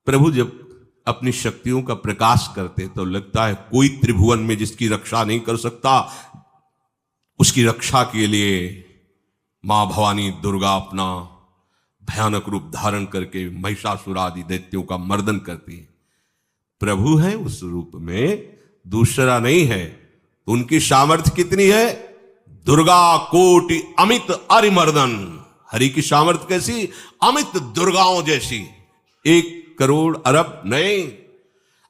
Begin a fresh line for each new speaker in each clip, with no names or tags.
प्रभु जब अपनी शक्तियों का प्रकाश करते तो लगता है कोई त्रिभुवन में जिसकी रक्षा नहीं कर सकता, उसकी रक्षा के लिए मां भवानी दुर्गा अपना भयानक रूप धारण करके महिषासुर आदि दैत्यों का मर्दन करती है। प्रभु है उस रूप में, दूसरा नहीं है। तो उनकी सामर्थ्य कितनी है? दुर्गा कोटि अमित अरिमर्दन। हरि की सामर्थ्य कैसी? अमित दुर्गाओं जैसी। 1 करोड़ अरब नहीं,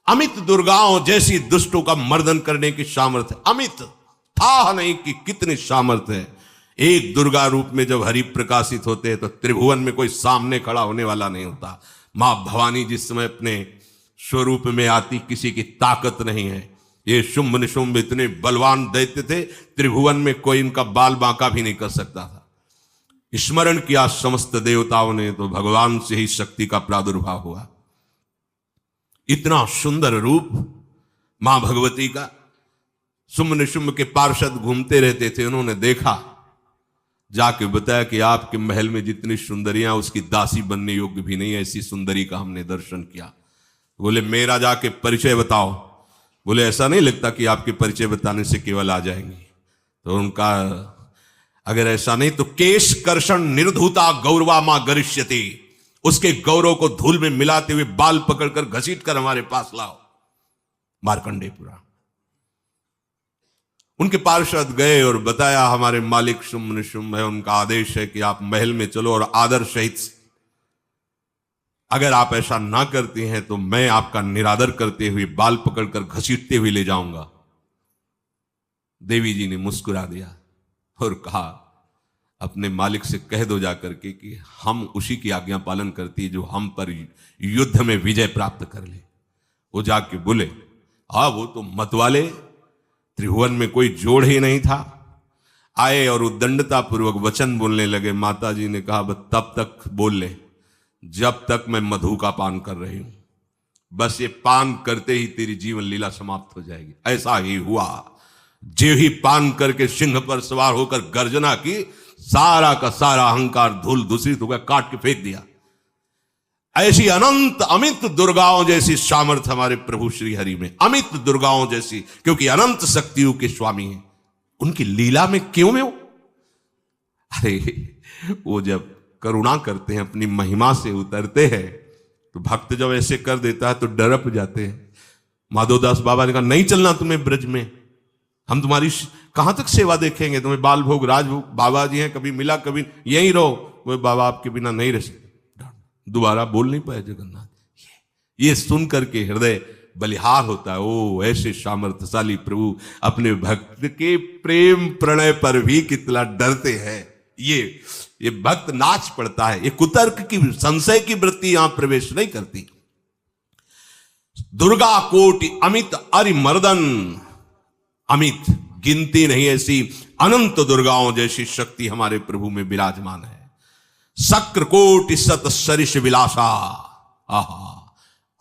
अमित दुर्गाओं जैसी दुष्टों का मर्दन करने की सामर्थ्य। अमित था नहीं कि कितनी सामर्थ्य है। एक दुर्गा रूप में जब हरि प्रकाशित होते हैं तो त्रिभुवन में कोई सामने खड़ा होने वाला नहीं होता। मां भवानी जिस समय अपने स्वरूप में आती, किसी की ताकत नहीं है। ये शुंभ निशुंभ इतने बलवान दैत्य थे, त्रिभुवन में कोई इनका बाल बांका भी नहीं कर सकता था। स्मरण किया समस्त देवताओं ने तो भगवान से ही शक्ति का प्रादुर्भाव हुआ। इतना सुंदर रूप मां भगवती का। शुंभ निशुंभ के पार्षद घूमते रहते थे, उन्होंने देखा, जाके बताया कि आपके महल में जितनी सुंदरियां उसकी दासी बनने योग्य भी नहीं, ऐसी सुंदरी का हमने दर्शन किया। बोले मेरा जाके परिचय बताओ। बोले ऐसा नहीं लगता कि आपके परिचय बताने से केवल आ जाएंगी। तो उनका अगर ऐसा नहीं तो केश कर्षण निर्धूता गौरवा मां गरिष्यति, उसके गौरव को धूल में मिलाते हुए बाल पकड़कर घसीट कर हमारे पास लाओ। मार्कंडेय पुराण। उनके पार्षद गए और बताया हमारे मालिक शुंभ निशुंभ है, उनका आदेश है कि आप महल में चलो और आदर सहित, अगर आप ऐसा ना करते हैं तो मैं आपका निरादर करते हुए बाल पकड़कर घसीटते हुए ले जाऊंगा। देवी जी ने मुस्कुरा दिया और कहा अपने मालिक से कह दो जाकर के कि हम उसी की आज्ञा पालन करती है जो हम पर युद्ध में विजय प्राप्त कर ले। वो जाके बोले हाँ वो तो मतवाले, त्रिभुवन में कोई जोड़ ही नहीं था। आए और उद्दंडता पूर्वक वचन बोलने लगे। माता जी ने कहा बस तब तक बोल ले जब तक मैं मधु का पान कर रही हूं, बस ये पान करते ही तेरी जीवन लीला समाप्त हो जाएगी। ऐसा ही हुआ। जो ही पान करके सिंह पर सवार होकर गर्जना की, सारा का सारा अहंकार धूल दूषित हो गया, काट के फेंक दिया। ऐसी अनंत अमित दुर्गाओं जैसी सामर्थ्य हमारे प्रभु श्री हरि में, अमित दुर्गाओं जैसी, क्योंकि अनंत शक्तियों के स्वामी हैं। उनकी लीला में क्यों में हो? अरे वो जब करुणा करते हैं, अपनी महिमा से उतरते हैं, तो भक्त जब ऐसे कर देता है तो डरप जाते हैं। माधोदास बाबा ने कहा नहीं चलना तुम्हें ब्रज में, हम तुम्हारी कहां तक सेवा देखेंगे, तुम्हें बाल भोग राजभोग। बाबा जी हैं, कभी मिला कभी यहीं रहो। वो बाबा आपके बिना नहीं रह सकते। दोबारा बोल नहीं पाए जगन्नाथ। ये सुन करके हृदय बलिहार होता है। ओ ऐसे सामर्थ्यशाली प्रभु अपने भक्त के प्रेम प्रणय पर भी कितना डरते हैं। ये भक्त नाच पड़ता है। ये कुतर्क की संशय की वृत्ति यहां प्रवेश नहीं करती। दुर्गा कोटि अमित अरिमर्दन, अमित गिनती नहीं ऐसी अनंत दुर्गाओं जैसी शक्ति हमारे प्रभु में विराजमान है। शक्र कोटि सत सरिष विलासा, आहा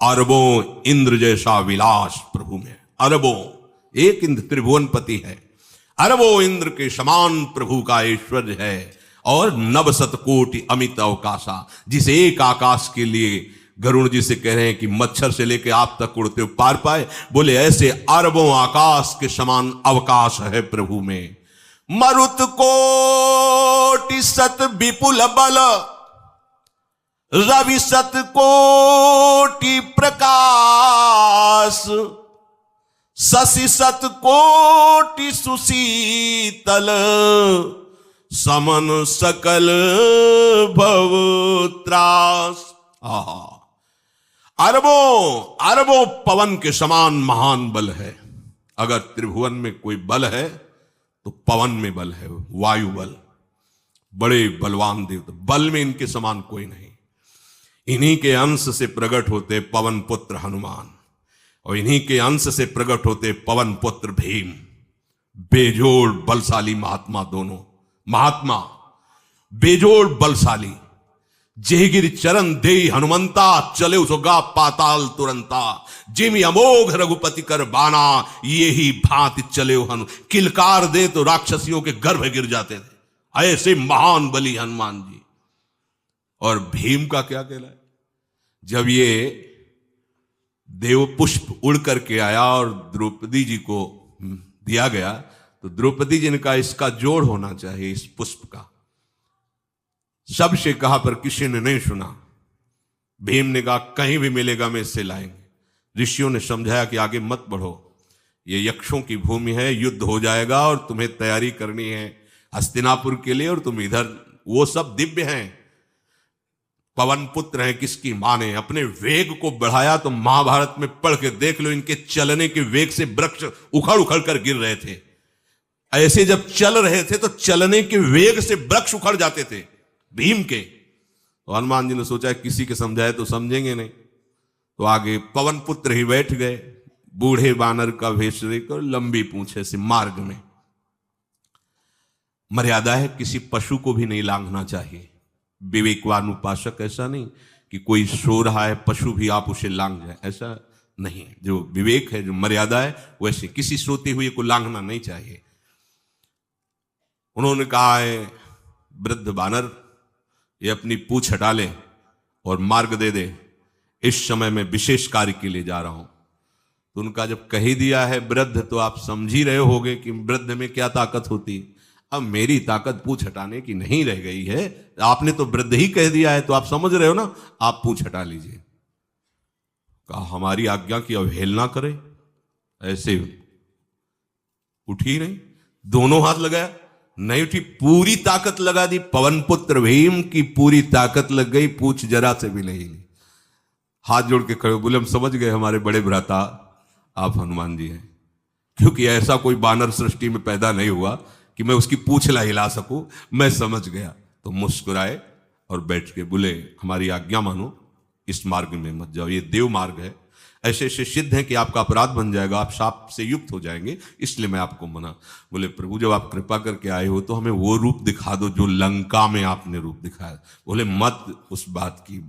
अरबों इंद्र जैसा विलास प्रभु में। अरबों, एक इंद्र त्रिभुवनपति है, अरबों इंद्र के समान प्रभु का ऐश्वर्य है। और नवशत कोटि अमित अवकाशा, जिस एक आकाश के लिए गरुड़ जी से कह रहे हैं कि मच्छर से लेके आप तक उड़ते हो पार पाए, बोले ऐसे अरबों आकाश के समान अवकाश है प्रभु में। मरुत कोटि सत विपुल बल, रवि सत कोटि प्रकाश, शशि सत कोटि सुशीतल, समन सकल भव त्रास। अरबों अरबों पवन के समान महान बल है। अगर त्रिभुवन में कोई बल है तो पवन में बल है, वायु बल। बड़े बलवान देवता, बल में इनके समान कोई नहीं। इन्हीं के अंश से प्रकट होते पवन पुत्र हनुमान, और इन्हीं के अंश से प्रकट होते पवन पुत्र भीम। बेजोड़ बलशाली महात्मा, दोनों महात्मा बेजोड़ बलशाली। जेहगिर चरण दे हनुमंता, चले उसोगा पाताल तुरंता। जिमि अमोघ रघुपति कर बाना, ये ही भांति चले हनु। किलकार दे तो राक्षसियों के गर्भ गिर जाते थे। ऐसे महान बली हनुमान जी। और भीम का क्या कहला है? जब ये देव पुष्प उड़ करके आया और द्रौपदी जी को दिया गया, तो द्रौपदी जी ने कहा इसका जोड़ होना चाहिए इस पुष्प का। सबसे कहा पर किसी ने नहीं सुना। भीम ने कहा कहीं भी मिलेगा मैं इससे लाएंगे। ऋषियों ने समझाया कि आगे मत बढ़ो, ये यक्षों की भूमि है, युद्ध हो जाएगा और तुम्हें तैयारी करनी है हस्तिनापुर के लिए, और तुम इधर, वो सब दिव्य हैं, पवन पुत्र हैं, किसकी माने। अपने वेग को बढ़ाया तो महाभारत में पढ़ के देख लो, इनके चलने के वेग से वृक्ष उखड़ उखड़ कर गिर रहे थे। ऐसे जब चल रहे थे तो चलने के वेग से वृक्ष उखड़ जाते थे भीम के। तो हनुमान जी ने सोचा किसी के समझाए तो समझेंगे नहीं, तो आगे पवन पुत्र ही बैठ गए, बूढ़े बानर का वेश लेकर, लंबी पूंछे से। मार्ग में मर्यादा है, किसी पशु को भी नहीं लांघना चाहिए। विवेकवान उपासक ऐसा नहीं कि कोई सो रहा है पशु भी आप उसे लांघ जाए, ऐसा नहीं। जो विवेक है, जो मर्यादा है, वैसे किसी सोते हुए को लांघना नहीं चाहिए। उन्होंने कहा है वृद्ध बानर ये अपनी पूंछ हटा ले और मार्ग दे दे, इस समय मैं विशेष कार्य के लिए जा रहा हूं। तो उनका जब कह ही दिया है वृद्ध, तो आप समझ ही रहे होगे कि वृद्ध में क्या ताकत होती। अब मेरी ताकत पूंछ हटाने की नहीं रह गई है, आपने तो वृद्ध ही कह दिया है, तो आप समझ रहे हो ना, आप पूंछ हटा लीजिए। कहा हमारी आज्ञा की अवहेलना करे, ऐसे उठी नहीं, दोनों हाथ लगाया, नहीं उठी, पूरी ताकत लगा दी। पवन पुत्र भीम की पूरी ताकत लग गई, पूछ जरा से भी नहीं ली। हाथ जोड़ के खड़े बोले हम समझ गए हमारे बड़े भ्राता आप हनुमान जी हैं, क्योंकि ऐसा कोई बानर सृष्टि में पैदा नहीं हुआ कि मैं उसकी पूंछ ला हिला सकूं, मैं समझ गया। तो मुस्कुराए और बैठ के बोले हमारी आज्ञा मानो, इस मार्ग में मत जाओ, ये देव मार्ग है, ऐसे ऐसे सिद्ध है कि आपका अपराध बन जाएगा, आप शाप से युक्त हो जाएंगे, इसलिए मैं आपको मना। बोले प्रभु जब आप कृपा करके आए हो तो हमें वो रूप दिखा दो जो लंका में आपने रूप दिखाया। बोले मत उस बात की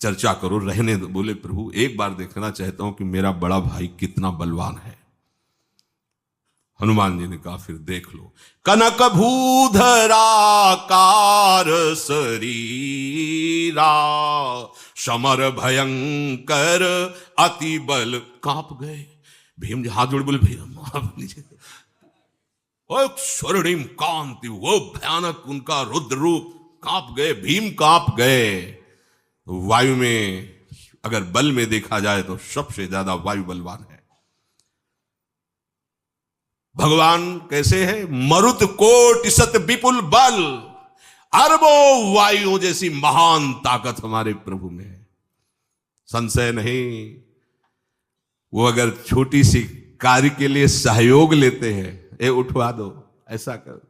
चर्चा करो, रहने दो। बोले प्रभु एक बार देखना चाहता हूं कि मेरा बड़ा भाई कितना बलवान है। हनुमान जी ने कहा फिर देख लो। कनक भूधराकार शरीरा, समर भयंकर अति बल। कांप गए भीम जी, हाथ जोड़ बोले भैया स्वर्णिम कांति, वो भयानक उनका रुद्र रूप, कांप गए भीम, कांप गए। वायु में अगर बल में देखा जाए तो सबसे ज्यादा वायु बलवान है। भगवान कैसे है? मरुत कोट सत विपुल बल, अरबों वायुओं जैसी महान ताकत हमारे प्रभु में है, संशय नहीं। वो अगर छोटी सी कार्य के लिए सहयोग लेते हैं, ए उठवा दो, ऐसा कर,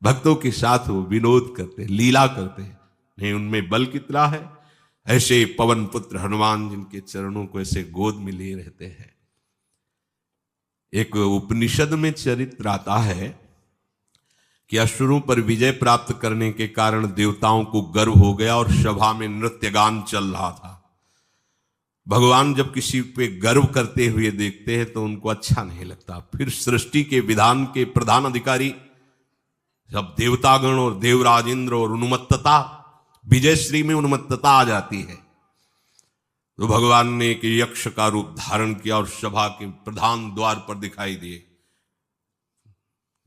भक्तों के साथ वो विनोद करते, लीला करते, नहीं उनमें बल कितना है। ऐसे पवन पुत्र हनुमान जिनके चरणों को ऐसे गोद में लिए रहते हैं। एक उपनिषद में चरित्र आता है कि असुरों पर विजय प्राप्त करने के कारण देवताओं को गर्व हो गया और सभा में नृत्य गान चल रहा था। भगवान जब किसी पे गर्व करते हुए देखते हैं तो उनको अच्छा नहीं लगता। फिर सृष्टि के विधान के प्रधान अधिकारी जब देवतागण और देवराज इंद्र और उन्मत्तता, विजयश्री में उन्मत्तता आ जाती है, तो भगवान ने एक यक्ष का रूप धारण किया और सभा के प्रधान द्वार पर दिखाई दिए।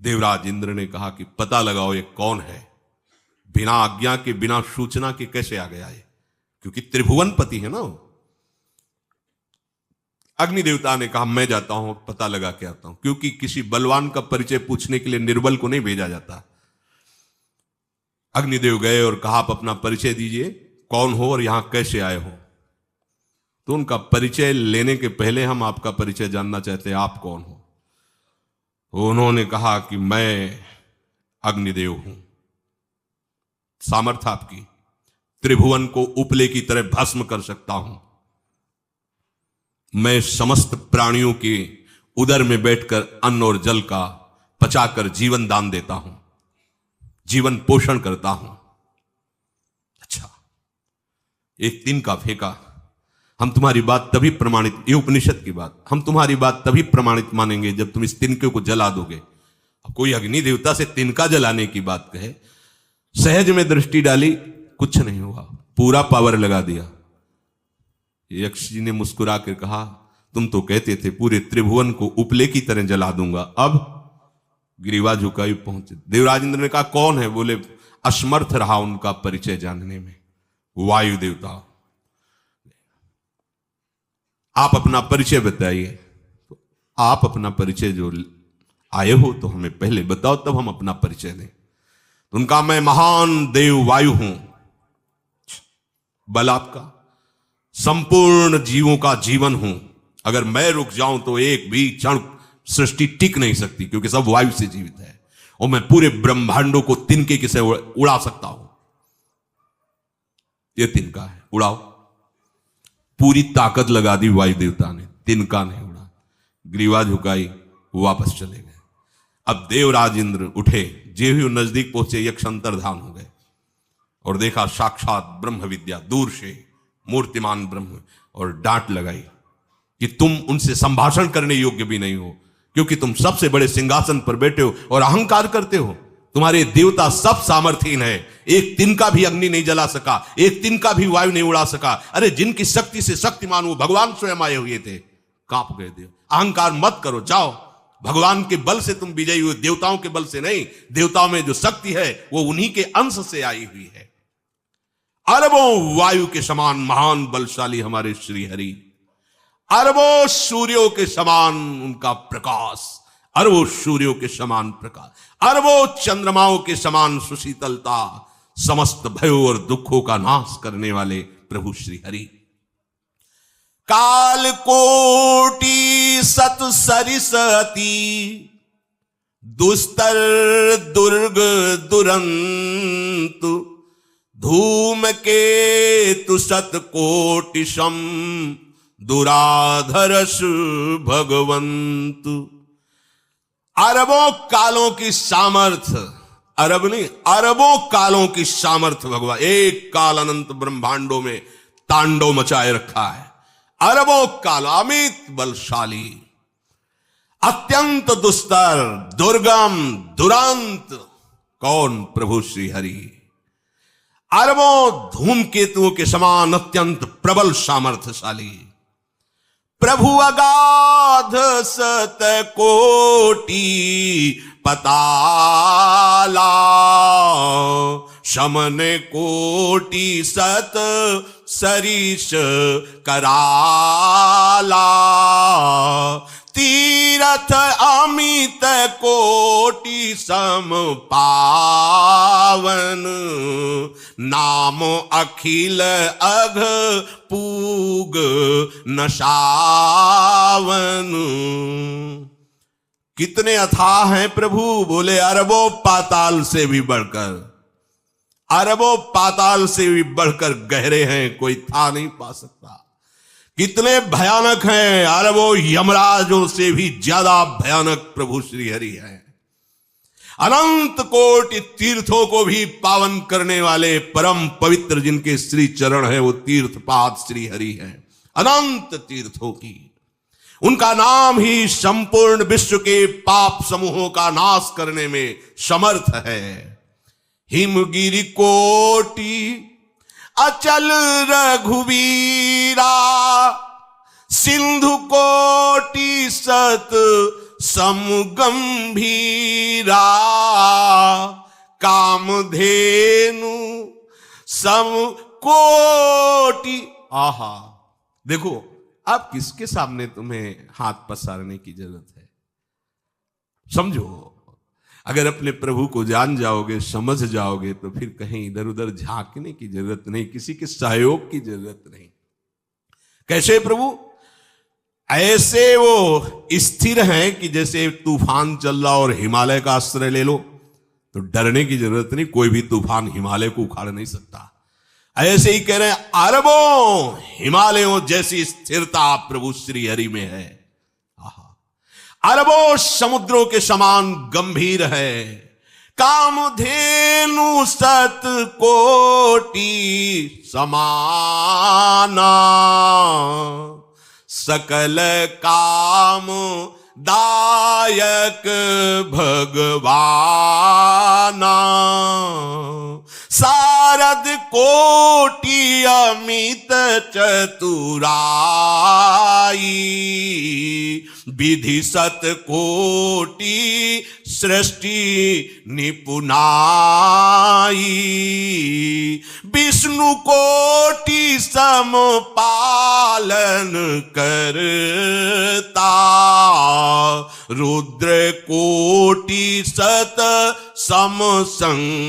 देवराज इंद्र ने कहा कि पता लगाओ ये कौन है, बिना आज्ञा के, बिना सूचना के कैसे आ गया है, क्योंकि त्रिभुवन पति है ना। अग्नि देवता ने कहा मैं जाता हूं, पता लगा के आता हूं, क्योंकि किसी बलवान का परिचय पूछने के लिए निर्बल को नहीं भेजा जाता। अग्निदेव गए और कहा आप अपना परिचय दीजिए, कौन हो और यहां कैसे आए हो। तो उनका परिचय लेने के पहले हम आपका परिचय जानना चाहते हैं, आप कौन हो। तो उन्होंने कहा कि मैं अग्निदेव हूं, सामर्थ्य आपकी, त्रिभुवन को उपले की तरह भस्म कर सकता हूं। मैं समस्त प्राणियों के उदर में बैठकर अन्न और जल का पचाकर जीवन दान देता हूं, जीवन पोषण करता हूं। अच्छा, एक दिन का फेंका, हम तुम्हारी बात तभी प्रमाणित, ये उपनिषद की बात, हम तुम्हारी बात तभी प्रमाणित मानेंगे जब तुम इस तिनके को जला दोगे। अब कोई अग्नि देवता से तिनका जलाने की बात कहे, सहज में दृष्टि डाली, कुछ नहीं हुआ, पूरा पावर लगा दिया। यक्ष जी ने मुस्कुरा कर कहा तुम तो कहते थे पूरे त्रिभुवन को उपले की तरह जला दूंगा, अब ग्रीवा झुकाई पहुंचे। देवराज इंद्र ने कहा कौन है? बोले असमर्थ रहा उनका परिचय जानने में, वायु देवता। आप अपना परिचय बताइए। तो आप अपना परिचय जो आए हो तो हमें पहले बताओ, तब हम अपना परिचय दें। तो उनका मैं महान देव वायु हूं, बल आपका, संपूर्ण जीवों का जीवन हूं। अगर मैं रुक जाऊं तो एक भी क्षण सृष्टि टिक नहीं सकती, क्योंकि सब वायु से जीवित है, और मैं पूरे ब्रह्मांडों को तिनके के से उड़ा सकता हूं। ये तिनका है, उड़ाओ। पूरी ताकत लगा दी वायु देवता ने, तिनका नहीं उड़ा। ग्रीवा झुकाई, वापस चले गए। अब देवराज इंद्र उठे, जे ही नजदीक पहुंचे यक्ष अंतर्धान हो गए और देखा साक्षात ब्रह्म विद्या दूर से मूर्तिमान ब्रह्म, और डांट लगाई कि तुम उनसे संभाषण करने योग्य भी नहीं हो, क्योंकि तुम सबसे बड़े सिंहासन पर बैठे हो और अहंकार करते हो। तुम्हारे देवता सब सामर्थ्यहीन है, एक तिनका भी अग्नि नहीं जला सका, एक तिनका भी वायु नहीं उड़ा सका। अरे जिनकी शक्ति से शक्तिमान वो भगवान स्वयं आए हुए थे, कांप गए थे। अहंकार मत करो, जाओ। भगवान के बल से तुम विजयी हुए, देवताओं के बल से नहीं। देवताओं में जो शक्ति है वो उन्हीं के अंश से आई हुई है। अरबों वायु के समान महान बलशाली हमारे श्री हरि, अरबों सूर्यों के समान उनका प्रकाश, अरबों सूर्यों के समान प्रकाश, अरबों चंद्रमाओं के समान सुशीतलता, समस्त भयों और दुखों का नाश करने वाले प्रभु श्री हरि। काल कोटि सत सरिस अति, दुस्तर दुर्ग दुरंत, धूम के तु सत कोटि सम, दुराधरस भगवंत। अरबों कालों की सामर्थ्य, अरब नहीं अरबों कालों की सामर्थ्य भगवान, एक काल अनंत ब्रह्मांडों में तांडव मचाए रखा है। अरबों काल, अमित बलशाली, अत्यंत दुस्तर, दुर्गम, दुरांत। कौन? प्रभु श्री हरि। अरबों धूमकेतुओं के समान अत्यंत प्रबल सामर्थ्यशाली, प्रभु अगाध सत कोटि पताला, शमन कोटि सत सरिस कराला, तीरथ अमित कोटि सम पावन, नाम अखिल अघ पूग नशावन। कितने अथाह हैं प्रभु? बोले अरबों पाताल से भी बढ़कर, अरबों पाताल से भी बढ़कर गहरे हैं, कोई था नहीं पा सकता। कितने भयानक हैं? अरबों यमराजों से भी ज्यादा भयानक प्रभु श्री हरि है। अनंत कोटि तीर्थों को भी पावन करने वाले परम पवित्र जिनके श्री चरण है वो तीर्थपाद श्री हरि है। अनंत तीर्थों की उनका नाम ही संपूर्ण विश्व के पाप समूहों का नाश करने में समर्थ है। हिमगिरि कोटि अचल रघुवीरा, सिंधु कोटि सत समगंभीरा, कामधेनु सम कोटि। आहा, देखो अब किसके सामने तुम्हें हाथ पसारने की जरूरत है? समझो, अगर अपने प्रभु को जान जाओगे, समझ जाओगे, तो फिर कहीं इधर उधर झांकने की जरूरत नहीं, किसी के सहयोग की जरूरत नहीं। कैसे प्रभु? ऐसे वो स्थिर हैं कि जैसे तूफान चल रहा और हिमालय का आश्रय ले लो तो डरने की जरूरत नहीं, कोई भी तूफान हिमालय को उखाड़ नहीं सकता। ऐसे ही कह रहे हैं, अरबों हिमालयों जैसी स्थिरता प्रभु श्री हरि में है। अरबों समुद्रों के समान गंभीर है। कामधेनु सत कोटि समाना, सकल काम दायक भगवाना, सारद कोटि अमित चतुराई, विधि सत कोटि सृष्टि निपुनाई, विष्णु कोटि सम पालन करता, रुद्र कोटि सत सम संघरता।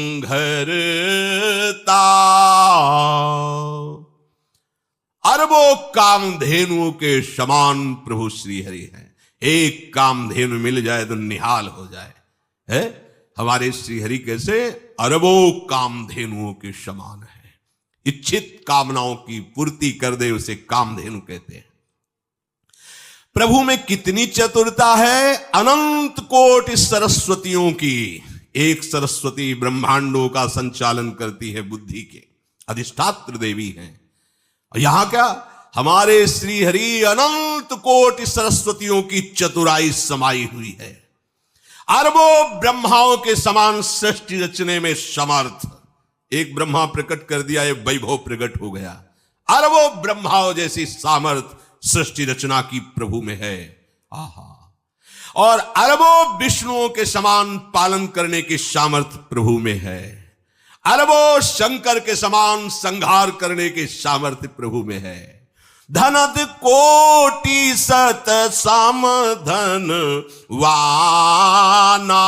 अरबों कामधेनुओं के समान प्रभु श्री हरि हैं। एक कामधेनु मिल जाए तो निहाल हो जाए, है हमारे श्री हरि कैसे अरबों कामधेनुओं के समान है। इच्छित कामनाओं की पूर्ति कर दे उसे कामधेनु कहते हैं। प्रभु में कितनी चतुरता है, अनंत कोटि सरस्वतियों की एक सरस्वती ब्रह्मांडों का संचालन करती है, बुद्धि के अधिष्ठात्र देवी हैं। यहां क्या हमारे श्री हरि अनंत कोटि सरस्वतियों की चतुराई समाई हुई है। अरबों ब्रह्माओं के समान सृष्टि रचने में समर्थ। एक ब्रह्मा प्रकट कर दिया, एक वैभव प्रकट हो गया। अरबों ब्रह्माओं जैसी सामर्थ सृष्टि रचना की प्रभु में है। आहा। और अरबों विष्णुओं के समान पालन करने की सामर्थ प्रभु में है। अरबों शंकर के समान संहार करने के सामर्थ्य प्रभु में है। धनद कोटि सत सम धन वाना,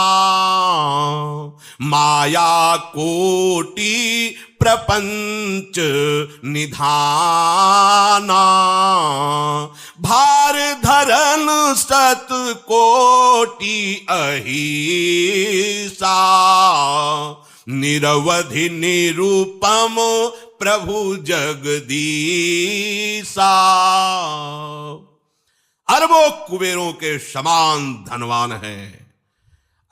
माया कोटि प्रपंच निधाना, भार धरन सत कोटि अहिसा, निरवधि निरूपम प्रभु जगदीसा। अरबों कुबेरों के समान धनवान है।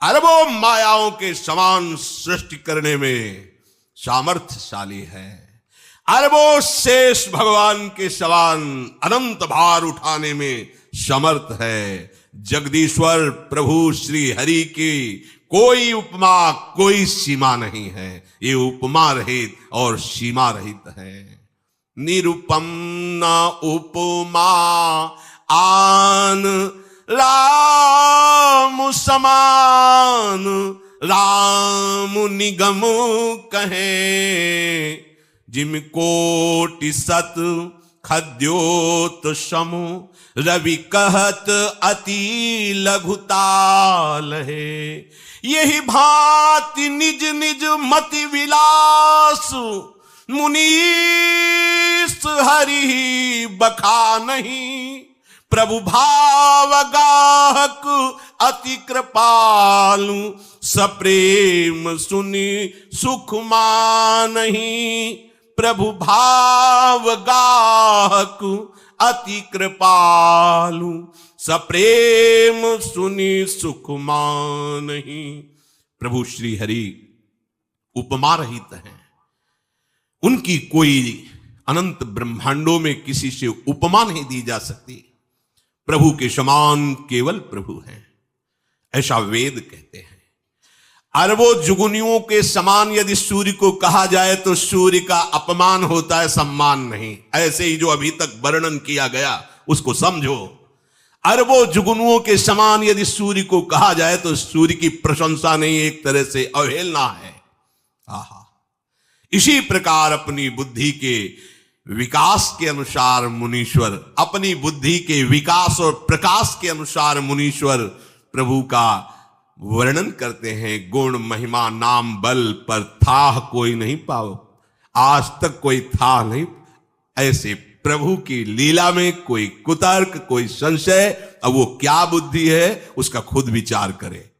अरबों मायाओं के समान सृष्टि करने में सामर्थ्यशाली है। अरबों शेष भगवान के समान अनंत भार उठाने में समर्थ है। जगदीश्वर प्रभु श्री हरि की कोई उपमा कोई सीमा नहीं है। ये उपमा रहित और सीमा रहित है। निरुपम न उपमा आन राम समान, राम निगम कहे, जिम कोटि सत खद्योत समु, रवि कहत अति लघुताल है। यही भांति निज निज मति विलास, मुनीस हरि बखा नहीं। प्रभु भाव गाहक अति कृपालु, सप्रेम सुनि सुख मानहि। प्रभु भाव गाहक अति कृपालु, सप्रेम सुनि सुख मानहि। प्रभु श्री हरि उपमा रहित हैं। उनकी कोई अनंत ब्रह्मांडों में किसी से उपमा नहीं दी जा सकती। प्रभु के समान केवल प्रभु हैं, ऐसा वेद कहते हैं। अरबों जुगुनियों के समान यदि सूर्य को कहा जाए तो सूर्य का अपमान होता है, सम्मान नहीं। ऐसे ही जो अभी तक वर्णन किया गया उसको समझो। अरबों जुगनुओं के समान यदि सूर्य को कहा जाए तो सूर्य की प्रशंसा नहीं, एक तरह से अवहेलना है। आहा। इसी प्रकार अपनी बुद्धि के विकास के अनुसार मुनीश्वर, अपनी बुद्धि के विकास और प्रकाश के अनुसार मुनीश्वर प्रभु का वर्णन करते हैं। गुण महिमा नाम बल पर था कोई नहीं पाओ, आज तक कोई था नहीं। ऐसे प्रभु की लीला में कोई कुतर्क कोई संशय, अब वो क्या बुद्धि है उसका खुद विचार करे।